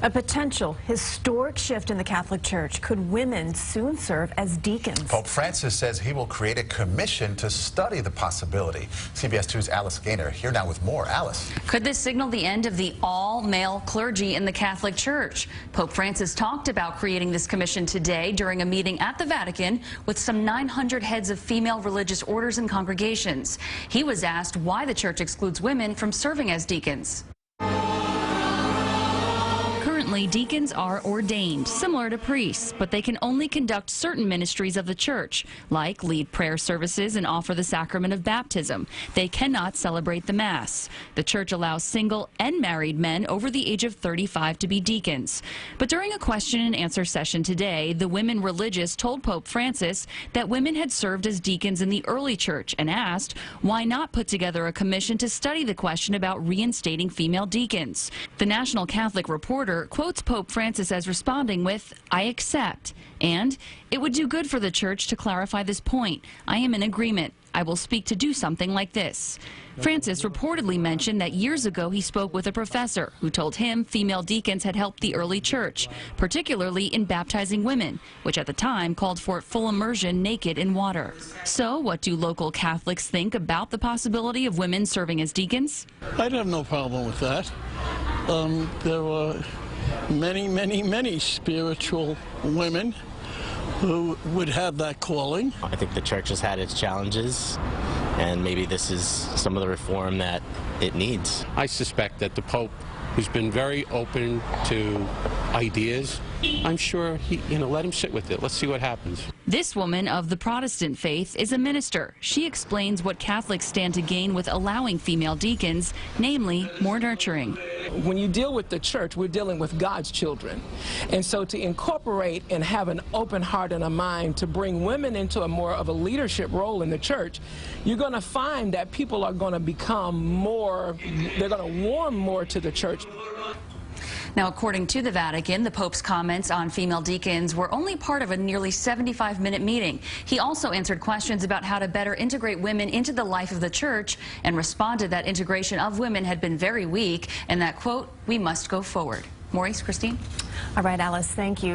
A potential historic shift in the Catholic Church. Could women soon serve as deacons? Pope Francis says he will create a commission to study the possibility. CBS 2's Alice Gaynor here now with more. Alice. Could this signal the end of the all-male clergy in the Catholic Church? Pope Francis talked about creating this commission today during a meeting at the Vatican with some 900 heads of female religious orders and congregations. He was asked why the Church excludes women from serving as deacons. Currently, deacons are ordained, similar to priests, but they can only conduct certain ministries of the church, like lead prayer services and offer the sacrament of baptism. They cannot celebrate the Mass. The church allows single and married men over the age of 35 to be deacons. But during a question and answer session today, the women religious told Pope Francis that women had served as deacons in the early church and asked why not put together a commission to study the question about reinstating female deacons. The National Catholic Reporter quotes Pope Francis as responding with, "I accept," and "It would do good for the church to clarify this point. I am in agreement. I will speak to do something like this." Francis reportedly mentioned that years ago he spoke with a professor who told him female deacons had helped the early church, particularly in baptizing women, which at the time called for full immersion naked in water. So what do local Catholics think about the possibility of women serving as deacons? I'd have no problem with that. There were many spiritual women who would have that calling. I think the church has had its challenges, and maybe this is some of the reform that it needs. I suspect that the Pope, who's been very open to ideas, I'm sure let him sit with it. Let's see what happens. This woman of the Protestant faith is a minister. She explains what Catholics stand to gain with allowing female deacons, namely more nurturing. When you deal with the church, we're dealing with God's children. And so to incorporate and have an open heart and a mind to bring women into a more of a leadership role in the church, you're going to find that people are going to become more, they're going to warm more to the church. Now, according to the Vatican, the Pope's comments on female deacons were only part of a nearly 75-minute meeting. He also answered questions about how to better integrate women into the life of the church and responded that integration of women had been very weak and that, quote, "we must go forward." Maurice, Christine? All right, Alice, thank you.